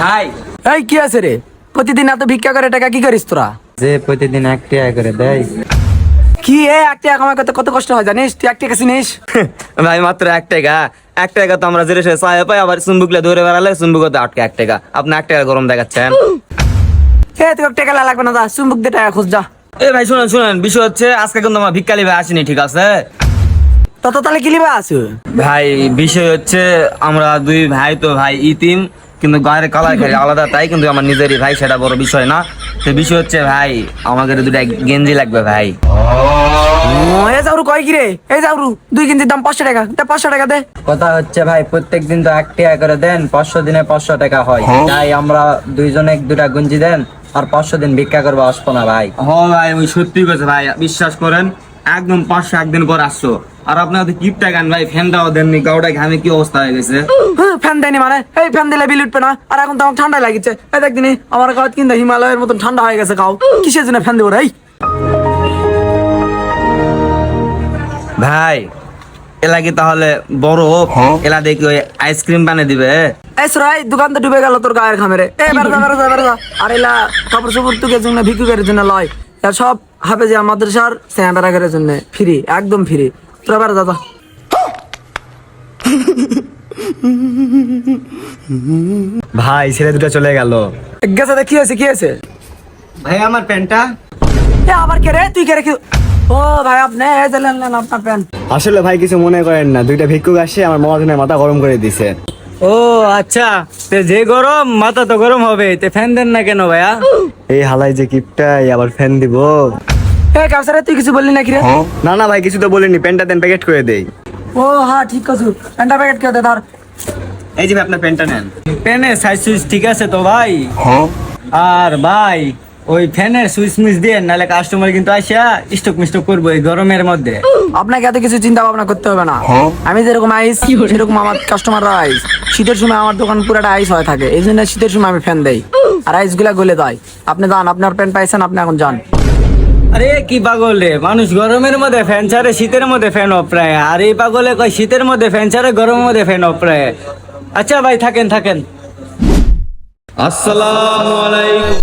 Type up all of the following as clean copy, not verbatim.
ভাই এই কি আছে রে? প্রতিদিন এত ভিক্ষা করে টাকা কি করিস তোরা? যে প্রতিদিন 1 টাকা করে দেয়। কি এক টাকা কামাই করতে কত কষ্ট হয় জানিস? তুই 1 টাকা চিনিস? ভাই মাত্র 1 টাকা তো আমরা যেটা চাই পাই, আবার চুম্বুকলে ধরে বেড়ালে চুম্বুকতে 8 টাকা। আপনি 1 টাকা গরম দেখাচ্ছেন। তোর টাকা লাগবে না, যা চুম্বুক দিয়ে টাকা খোঁজ যা। এই ভাই শুনেন, বিষয় হচ্ছে আজকে কিন্তু আমার ভিক্ষালি ভাই আসেনি, ঠিক আছে? তত তাহলে কি লিবা আছো? ভাই বিষয় হচ্ছে আমরা দুই ভাই তো ভাই ইতিম, কিন্তু গায়ের কালার খাই আলাদা, তাই কিন্তু আমার নিজেরই ভাই, সেটা বড় বিষয় না। তো বিষয় হচ্ছে ভাই আমাদের 2টা গেঞ্জি লাগবে ভাই। এই যাওরু কয় কি রে? এই যাওরু 2 গেঞ্জির দাম 500 টাকা, 500 টাকা দে। কথা হচ্ছে ভাই প্রত্যেকদিন তো 1 টাকা করে দেন, 500 দিনে 500 টাকা হয়। তাই আমরা দুইজনে 2টা গঞ্জি দেন, আর 500 দিন ভিক্ষা করবো, আসবো না ভাই। ভাই ওই সত্যি কথা ভাই, বিশ্বাস করেন একদম 500 একদিন পর আসছো, আর আপনার হাতে কিপটা গান ভাই, ফ্যানটাও দেননি, গাওটা ঘামে কি অবস্থা হয়ে গেছে। ফ্যান দেয়নি মানে? এই ফ্যান দিলে বিল উঠবে না? আর এখন তো আমার ঠান্ডা লাগিছে। এই দেখ দিনি আমার গাওয়াত কিন্তু হিমালয়ের মতন ঠান্ডা হয়ে গেছে। গাও কিসের জন্য ফ্যান দেবো রে? ভাই এলা কি তাহলে বড় এলা দেখি ওই আইসক্রিম বানিয়ে দিবে? এই সুরাই দোকান তো ডুবে গেল তোর গায়ের খামেরে। বেরো। আর এলা কাপড় চোপড় তুকের জন্য, ভিক্ষুকের জন্য লয়। আর সব হাফেজিয়া মাদ্রাসার স্যাম্বারাগের জন্য ফ্রি, একদম ফ্রি। তোরা বেরো দাদা। ভাই ছেলে 2টা চলে গেল। গেছে দেখ, কি হয়েছে? ভাই আমার প্যান্টটা। আবার কে রে? তুই কে রেখে? ও ভাই আপনি এই যে নেন আপনার প্যান্ট। আসলে ভাই কিছু মনে করেন না, 2টা ভিক্ষুক আসে আমার মহাজনের মাথা গরম করে দিছে। ও আচ্ছা, যে গরম মাথা তো গরম হবে, ফ্যান দেন না কেন ভাইয়া? এই হালাই যে কিপটাই আবার ফ্যান দিব। কাউসারে তুই কিছু বললি নাকি রে? না ভাই কিছু তো বলিনি, প্যান্টটা দেন প্যাকেট করে দেই। ও হ্যাঁ ঠিক আছে, প্যান্টটা প্যাকেট কে দে ধর। এই যে ভাই আপনার প্যান্টটা নেন। ফ্যানের সাইজ সুইচ ঠিক আছে তো ভাই? আর ভাই ওই ফ্যানের সুইচ মিস দিয়ে, নাহলে কাস্টমার কিন্তু আসা স্টক মিস্টক করবো এই গরমের মধ্যে। আপনাকে এত কিছু চিন্তা ভাবনা করতে হবে না। আমি যেরকম আইস সেরকম আমার কাস্টমাররা আইস। শীতের সময় আমার দোকান পুরাটা আইস হয়ে থাকে, এই জন্য শীতের সময় আমি ফ্যান দেই, আর আইস গুলা গলে দেয়। আপনি যান, আপনার প্যান্ট পাইছেন, আপনি এখন যান। আরে কি পাগল রে, মানুষ গরমের মধ্যে ফ্যান ছাড়ে, শীতের মধ্যে ফ্যান অপ্রায়। আর এই পাগলে কয় শীতের মধ্যে ফ্যান ছাড়ে, গরমের মধ্যে ফ্যান অপ্রায়। আচ্ছা ভাই থাকেন। আসসালামু আলাইকুম।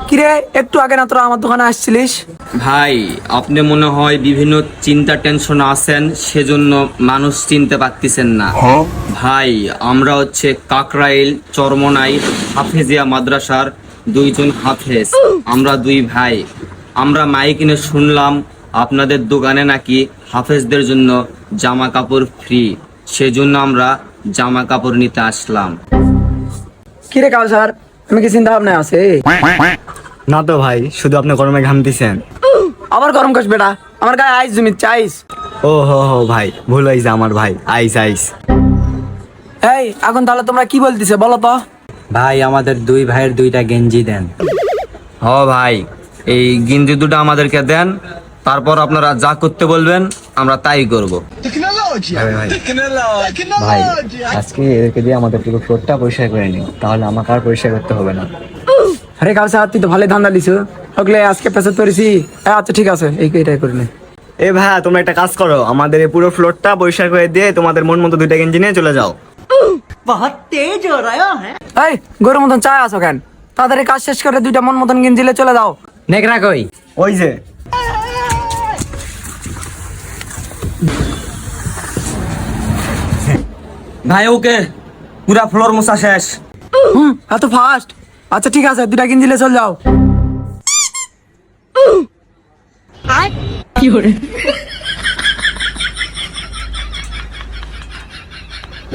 কিরে একটু আগে না তোরা আমার দোকানে আসছিলিস? ভাই আপনি মনে হয় বিভিন্ন চিন্তা টেনশন আছেন, সেজন্য মানুষ চিনতে পারতেছেন না। ভাই আমরা হচ্ছে কাকরাইল চরমনাই হাফেজিয়া মাদ্রাসার 2জন হাফেজ, আমরা 2 ভাই। আমরা মাইকিনে শুনলাম আপনাদের দোকানে নাকি হাফেজদের জন্য জামা কাপড় ফ্রি, সেজন্য আমরা জামা কাপড় নিতে আসলাম। কিরে কাউসার, আমি কি চিন্তা ভাবনা আছে? না তো ভাই, শুধু আপনি গরমে ঘামতেছেন। আবার গরম কাশ বেটা, আমার গায়ে আইস জমিচ্ছে আইস। ও হো ভাই, ভুল হয়েছে আমার ভাই, আইস। এই এখন তাহলে তোমরা কি বলতেছে বলো তো? ভাই আমাদের 2 ভাইয়ের 2টা গেঞ্জি দেন। ভাই এই গেঞ্জি 2টা আমাদেরকে দেন, তারপর আপনারা যা করতে বলবেন আমরা তাই করব। ভাই আজকে এদেরকে দিয়ে আমাদের পুরো ফ্লোরটা পরিষ্কার করে নিও, তাহলে আমাকে আর পরিষ্কার করতে হবে না। আরে কাউসার তুই তো ভালো ধান্দা দিছো, ওগুলো আজকে পেছাতে পেরেছি। আচ্ছা ঠিক আছে, এইটাই করে নে। এ ভাই তোমরা একটা কাজ করো, আমাদের এই পুরো ফ্লোরটা পরিষ্কার করে দিয়ে তোমাদের মন মতো 2টা গেঞ্জি নিয়ে চলে যাও। এই গরুর মতন চা আসো কেন? তাড়াতাড়ি কাজ শেষ করে 2টা মন মতন গেঞ্জিলে চলে যাও। নেকড়া কই? ওই যে ভাই ওকে পুরা ফ্লোর মোছা শেষ। এত ফাস্ট? আচ্ছা ঠিক আছে, 2টা গেঞ্জিলে চলে যাও।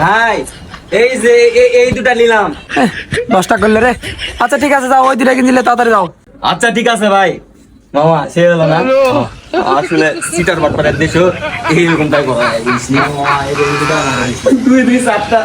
ভাই এই যে এই 2টা নিলাম। 10টা করলে রে। আচ্ছা ঠিক আছে যাও, ওই 2টা গেঞ্জিলে তাড়াতাড়ি যাও। আচ্ছা ঠিক আছে ভাই। মামা সে হলো না, আসলে সিটার বাটপাড়ার দেশও এইরকম টাইপ হয়। 2 2 4টা